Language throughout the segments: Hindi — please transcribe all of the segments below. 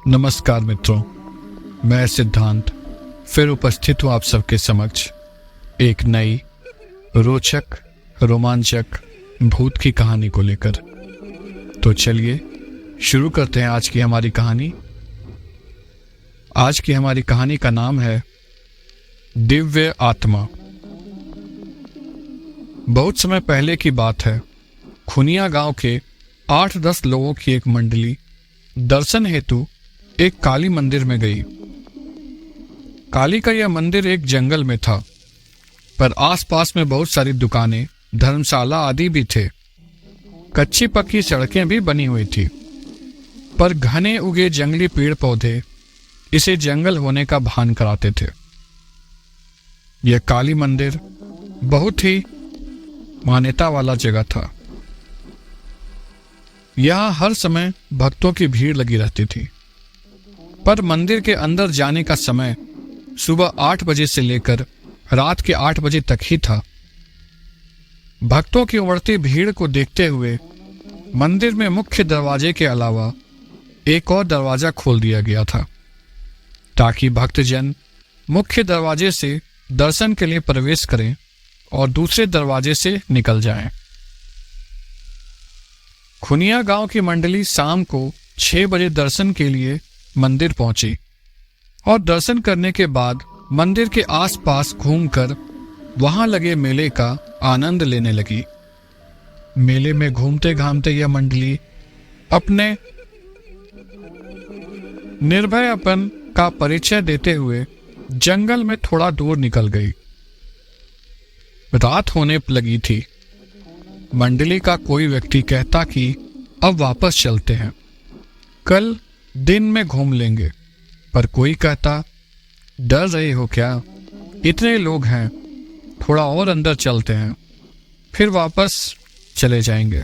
नमस्कार मित्रों, मैं सिद्धांत फिर उपस्थित हूँ आप सबके समक्ष एक नई रोचक रोमांचक भूत की कहानी को लेकर। तो चलिए शुरू करते हैं आज की हमारी कहानी। आज की हमारी कहानी का नाम है दिव्य आत्मा। बहुत समय पहले की बात है। खुनिया गांव के 8-10 लोगों की एक मंडली दर्शन हेतु एक काली मंदिर में गई। काली का यह मंदिर एक जंगल में था, पर आसपास में बहुत सारी दुकानें, धर्मशाला आदि भी थे। कच्ची पक्की सड़कें भी बनी हुई थी, पर घने उगे जंगली पेड़ पौधे इसे जंगल होने का भान कराते थे। यह काली मंदिर बहुत ही मान्यता वाला जगह था। यहां हर समय भक्तों की भीड़ लगी रहती थी, पर मंदिर के अंदर जाने का समय सुबह 8 बजे से लेकर रात के 8 बजे तक ही था। भक्तों की उमड़ती भीड़ को देखते हुए मंदिर में मुख्य दरवाजे के अलावा एक और दरवाजा खोल दिया गया था, ताकि भक्तजन मुख्य दरवाजे से दर्शन के लिए प्रवेश करें और दूसरे दरवाजे से निकल जाएं। खुनिया गांव की मंडली शाम को 6 बजे दर्शन के लिए मंदिर पहुंची और दर्शन करने के बाद मंदिर के आसपास घूमकर वहां लगे मेले का आनंद लेने लगी। मेले में घूमते घामते यह मंडली अपने निर्भयपन का परिचय देते हुए जंगल में थोड़ा दूर निकल गई। रात होने लगी थी। मंडली का कोई व्यक्ति कहता कि अब वापस चलते हैं, कल दिन में घूम लेंगे, पर कोई कहता डर रहे हो क्या, इतने लोग हैं, थोड़ा और अंदर चलते हैं, फिर वापस चले जाएंगे।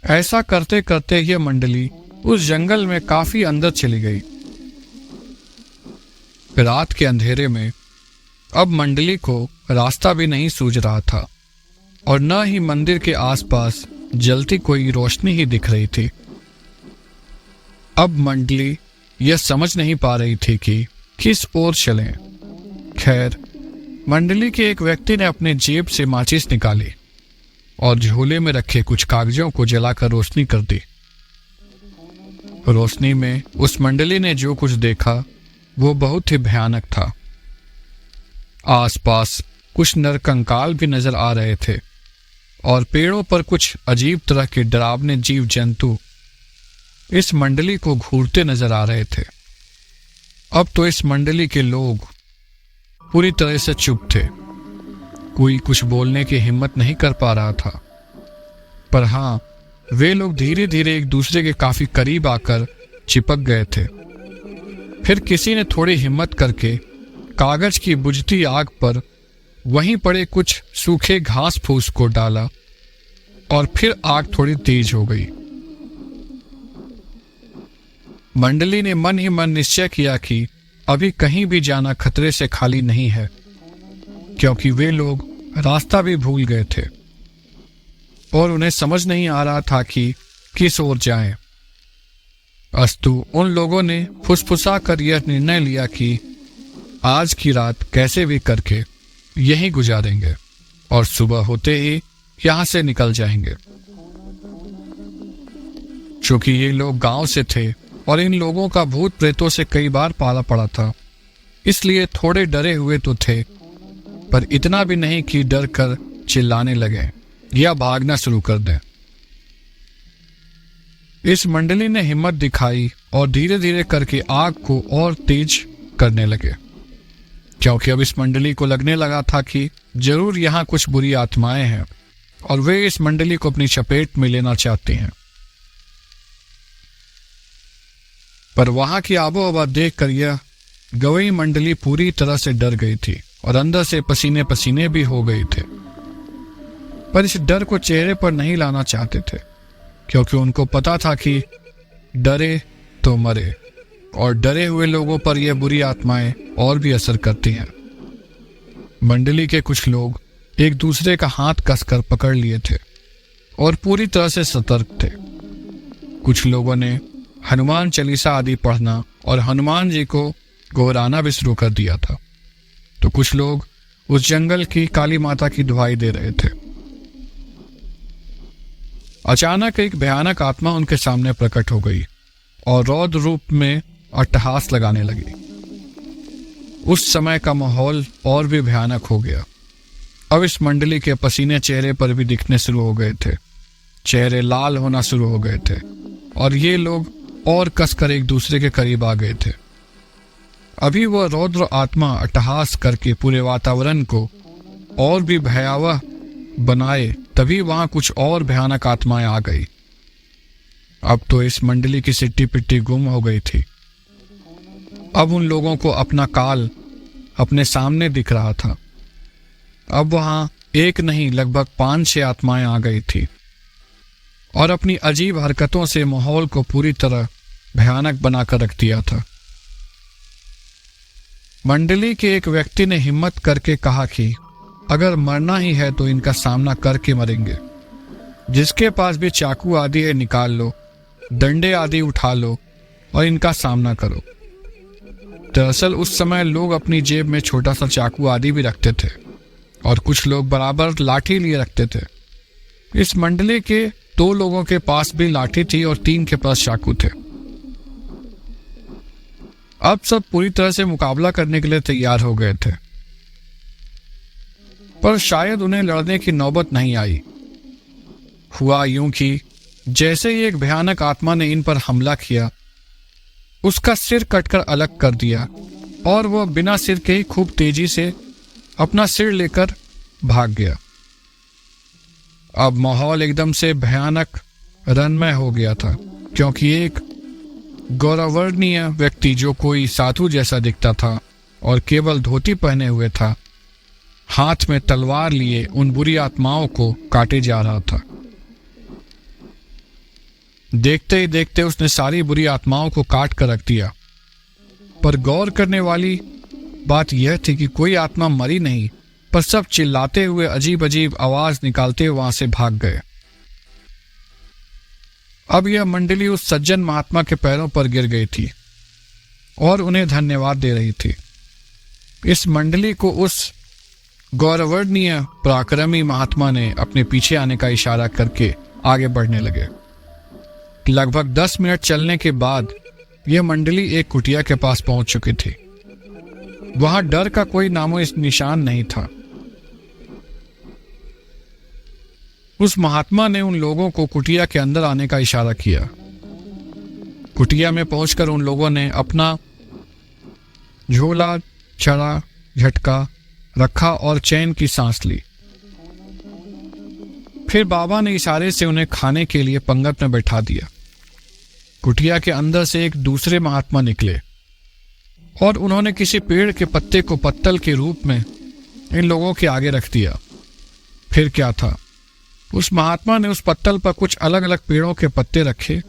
ऐसा करते करते यह मंडली उस जंगल में काफी अंदर चली गई। रात के अंधेरे में अब मंडली को रास्ता भी नहीं सूझ रहा था और न ही मंदिर के आसपास जलती कोई रोशनी ही दिख रही थी। अब मंडली यह समझ नहीं पा रही थी कि किस ओर चलें। खैर, मंडली के एक व्यक्ति ने अपने जेब से माचिस निकाली और झोले में रखे कुछ कागजों को जलाकर रोशनी कर दी। रोशनी में उस मंडली ने जो कुछ देखा वो बहुत ही भयानक था। आसपास कुछ नरकंकाल भी नजर आ रहे थे और पेड़ों पर कुछ अजीब तरह के डरावने जीव जंतु इस मंडली को घूरते नजर आ रहे थे। अब तो इस मंडली के लोग पूरी तरह से चुप थे। कोई कुछ बोलने की हिम्मत नहीं कर पा रहा था, पर हां, वे लोग धीरे धीरे एक दूसरे के काफी करीब आकर चिपक गए थे। फिर किसी ने थोड़ी हिम्मत करके कागज की बुझती आग पर वहीं पड़े कुछ सूखे घास फूस को डाला और फिर आग थोड़ी तेज हो गई। मंडली ने मन ही मन निश्चय किया कि अभी कहीं भी जाना खतरे से खाली नहीं है, क्योंकि वे लोग रास्ता भी भूल गए थे और उन्हें समझ नहीं आ रहा था कि किस ओर जाएं। अस्तु उन लोगों ने फुसफुसा कर यह निर्णय लिया कि आज की रात कैसे भी करके यहीं गुजारेंगे और सुबह होते ही यहां से निकल जाएंगे। चूंकि ये लोग गांव से थे और इन लोगों का भूत प्रेतों से कई बार पाला पड़ा था, इसलिए थोड़े डरे हुए तो थे, पर इतना भी नहीं कि डर कर चिल्लाने लगे या भागना शुरू कर दें। इस मंडली ने हिम्मत दिखाई और धीरे धीरे करके आग को और तेज करने लगे, क्योंकि अब इस मंडली को लगने लगा था कि जरूर यहां कुछ बुरी आत्माएं हैं और वे इस मंडली को अपनी चपेट में लेना चाहती हैं। पर वहां की आबो हवा देखकर यह गवई मंडली पूरी तरह से डर गई थी और अंदर से पसीने पसीने भी हो गए थे, पर इस डर को चेहरे पर नहीं लाना चाहते थे, क्योंकि उनको पता था कि डरे तो मरे और डरे हुए लोगों पर यह बुरी आत्माएं और भी असर करती हैं। मंडली के कुछ लोग एक दूसरे का हाथ कसकर पकड़ लिए थे और पूरी तरह से सतर्क थे। कुछ लोगों ने हनुमान चालीसा आदि पढ़ना और हनुमान जी को गोहराना भी शुरू कर दिया था। तो कुछ लोग उस जंगल की काली माता की दुहाई दे रहे थे। अचानक एक भयानक आत्मा उनके सामने प्रकट हो गई और रौद्र रूप में अट्टहास लगाने लगी। उस समय का माहौल और भी भयानक हो गया। अब इस मंडली के पसीने चेहरे पर भी दिखने शुरू हो गए थे, चेहरे लाल होना शुरू हो गए थे और ये लोग और कसकर एक दूसरे के करीब आ गए थे। अभी वह रौद्र आत्मा अट्टहास करके पूरे वातावरण को और भी भयावह बनाए, तभी वहां कुछ और भयानक आत्माएं आ गई। अब तो इस मंडली की सिट्टी पिट्टी गुम हो गई थी। अब उन लोगों को अपना काल अपने सामने दिख रहा था। अब वहां एक नहीं लगभग 5-6 आत्माएं आ गई थी और अपनी अजीब हरकतों से माहौल को पूरी तरह भयानक बनाकर रख दिया था। मंडली के एक व्यक्ति ने हिम्मत करके कहा कि अगर मरना ही है तो इनका सामना करके मरेंगे। जिसके पास भी चाकू आदि है निकाल लो, डंडे आदि उठा लो और इनका सामना करो। दरअसल उस समय लोग अपनी जेब में छोटा सा चाकू आदि भी रखते थे और कुछ लोग बराबर लाठी लिए रखते थे। इस मंडली के 2 लोगों के पास भी लाठी थी और 3 के पास चाकू थे। अब सब पूरी तरह से मुकाबला करने के लिए तैयार हो गए थे, पर शायद उन्हें लड़ने की नौबत नहीं आई। हुआ यूं कि जैसे ही एक भयानक आत्मा ने इन पर हमला किया, उसका सिर कटकर अलग कर दिया और वह बिना सिर के ही खूब तेजी से अपना सिर लेकर भाग गया। अब माहौल एकदम से भयानक रंगमय हो गया था, क्योंकि एक गौरवर्णीय व्यक्ति जो कोई साधु जैसा दिखता था और केवल धोती पहने हुए था, हाथ में तलवार लिए उन बुरी आत्माओं को काटे जा रहा था। देखते ही देखते उसने सारी बुरी आत्माओं को काट कर रख दिया। पर गौर करने वाली बात यह थी कि कोई आत्मा मरी नहीं, पर सब चिल्लाते हुए अजीब अजीब आवाज निकालते हुए वहां से भाग गए। अब यह मंडली उस सज्जन महात्मा के पैरों पर गिर गई थी और उन्हें धन्यवाद दे रही थी। इस मंडली को उस गौरवर्णीय पराक्रमी महात्मा ने अपने पीछे आने का इशारा करके आगे बढ़ने लगे। लगभग 10 मिनट चलने के बाद यह मंडली एक कुटिया के पास पहुंच चुकी थी। वहां डर का कोई नामो निशान नहीं था। उस महात्मा ने उन लोगों को कुटिया के अंदर आने का इशारा किया। कुटिया में पहुंचकर उन लोगों ने अपना झोला, छड़ा, झटका रखा और चैन की सांस ली। फिर बाबा ने इशारे से उन्हें खाने के लिए पंगत में बैठा दिया। कुटिया के अंदर से एक दूसरे महात्मा निकले और उन्होंने किसी पेड़ के पत्ते को पत्तल के रूप में इन लोगों के आगे रख दिया। फिर क्या था, उस महात्मा ने उस पत्तल पर कुछ अलग अलग पेड़ों के पत्ते रखे।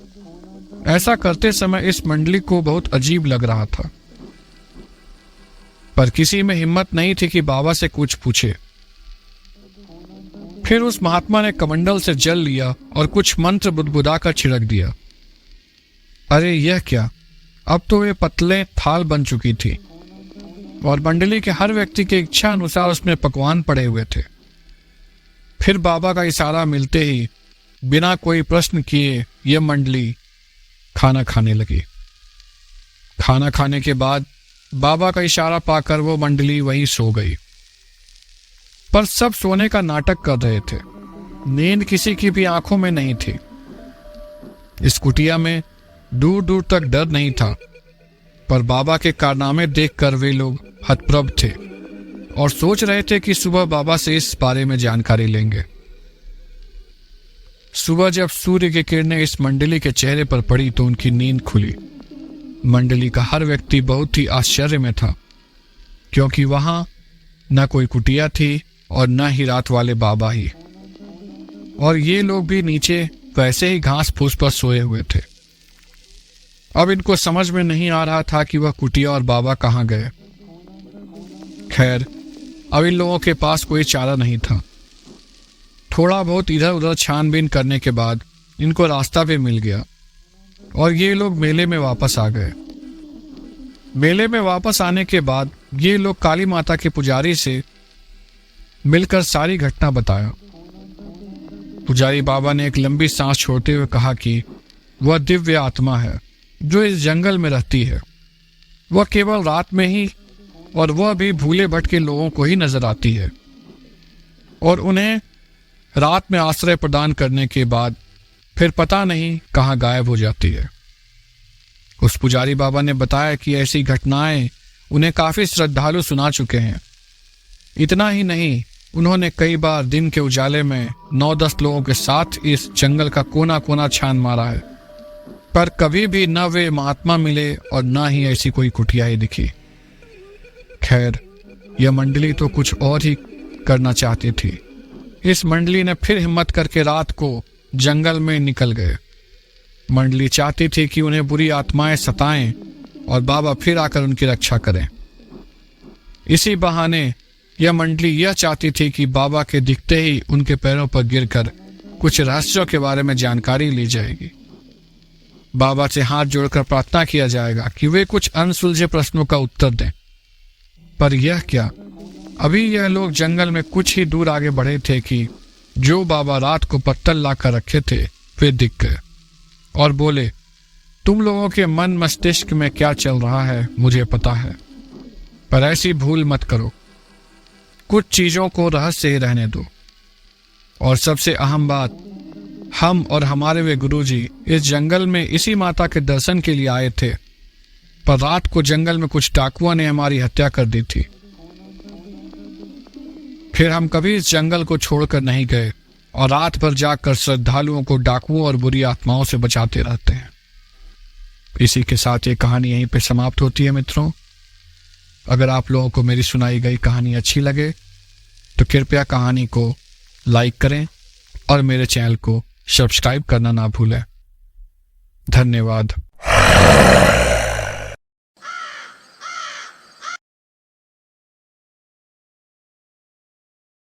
ऐसा करते समय इस मंडली को बहुत अजीब लग रहा था, पर किसी में हिम्मत नहीं थी कि बाबा से कुछ पूछे। फिर उस महात्मा ने कमंडल से जल लिया और कुछ मंत्र बुदबुदाकर छिड़क दिया। अरे यह क्या, अब तो वे पतले थाल बन चुकी थी और मंडली के हर व्यक्ति की इच्छा अनुसार उसमें पकवान पड़े हुए थे। फिर बाबा का इशारा मिलते ही बिना कोई प्रश्न किए यह मंडली खाना खाने लगी। खाना खाने के बाद बाबा का इशारा पाकर वो मंडली वहीं सो गई। पर सब सोने का नाटक कर रहे थे, नींद किसी की भी आंखों में नहीं थी। इस कुटिया में दूर दूर तक डर नहीं था, पर बाबा के कारनामे देखकर वे लोग हतप्रभ थे और सोच रहे थे कि सुबह बाबा से इस बारे में जानकारी लेंगे। सुबह जब सूर्य की किरणें इस मंडली के चेहरे पर पड़ी तो उनकी नींद खुली। मंडली का हर व्यक्ति बहुत ही आश्चर्य में था, क्योंकि वहां न कोई कुटिया थी और न ही रात वाले बाबा ही, और ये लोग भी नीचे वैसे ही घास फूस पर सोए हुए थे। अब इनको समझ में नहीं आ रहा था कि वह कुटिया और बाबा कहाँ गए। खैर, अब इन लोगों के पास कोई चारा नहीं था। थोड़ा बहुत इधर उधर छानबीन करने के बाद इनको रास्ता भी मिल गया। और ये लोग मेले में वापस आ गए। मेले में वापस आने के बाद ये लोग काली माता के पुजारी से मिलकर सारी घटना बताया। पुजारी बाबा ने एक लंबी सांस छोड़ते हुए कहा कि वह दिव्य आत्मा है जो इस जंगल में रहती है। वह केवल रात में ही, और वह भी भूले भटके लोगों को ही नजर आती है, और उन्हें रात में आश्रय प्रदान करने के बाद फिर पता नहीं कहाँ गायब हो जाती है। उस पुजारी बाबा ने बताया कि ऐसी घटनाएं उन्हें काफी श्रद्धालु सुना चुके हैं। इतना ही नहीं, उन्होंने कई बार दिन के उजाले में 9-10 लोगों के साथ इस जंगल का कोना कोना छान मारा है, पर कभी भी न वे महात्मा मिले और न ही ऐसी कोई कुटियाई दिखी। खैर, यह मंडली तो कुछ और ही करना चाहती थी। इस मंडली ने फिर हिम्मत करके रात को जंगल में निकल गए। मंडली चाहती थी कि उन्हें बुरी आत्माएं सताएं और बाबा फिर आकर उनकी रक्षा करें। इसी बहाने यह मंडली यह चाहती थी कि बाबा के दिखते ही उनके पैरों पर गिरकर कुछ रहस्यों के बारे में जानकारी ली जाएगी। बाबा से हाथ जोड़कर प्रार्थना किया जाएगा कि वे कुछ अनसुलझे प्रश्नों का उत्तर दें। पर यह क्या, अभी यह लोग जंगल में कुछ ही दूर आगे बढ़े थे कि जो बाबा रात को पत्तल लाकर रखे थे वे दिख गए और बोले, तुम लोगों के मन मस्तिष्क में क्या चल रहा है मुझे पता है, पर ऐसी भूल मत करो। कुछ चीजों को रहस्य ही रहने दो। और सबसे अहम बात, हम और हमारे वे गुरुजी इस जंगल में इसी माता के दर्शन के लिए आए थे, पर रात को जंगल में कुछ डाकुओं ने हमारी हत्या कर दी थी। फिर हम कभी इस जंगल को छोड़कर नहीं गए और रात भर जाकर श्रद्धालुओं को डाकुओं और बुरी आत्माओं से बचाते रहते हैं। इसी के साथ ये कहानी यहीं पे समाप्त होती है मित्रों। अगर आप लोगों को मेरी सुनाई गई कहानी अच्छी लगे तो कृपया कहानी को लाइक करें और मेरे चैनल को सब्सक्राइब करना ना भूलें। धन्यवाद।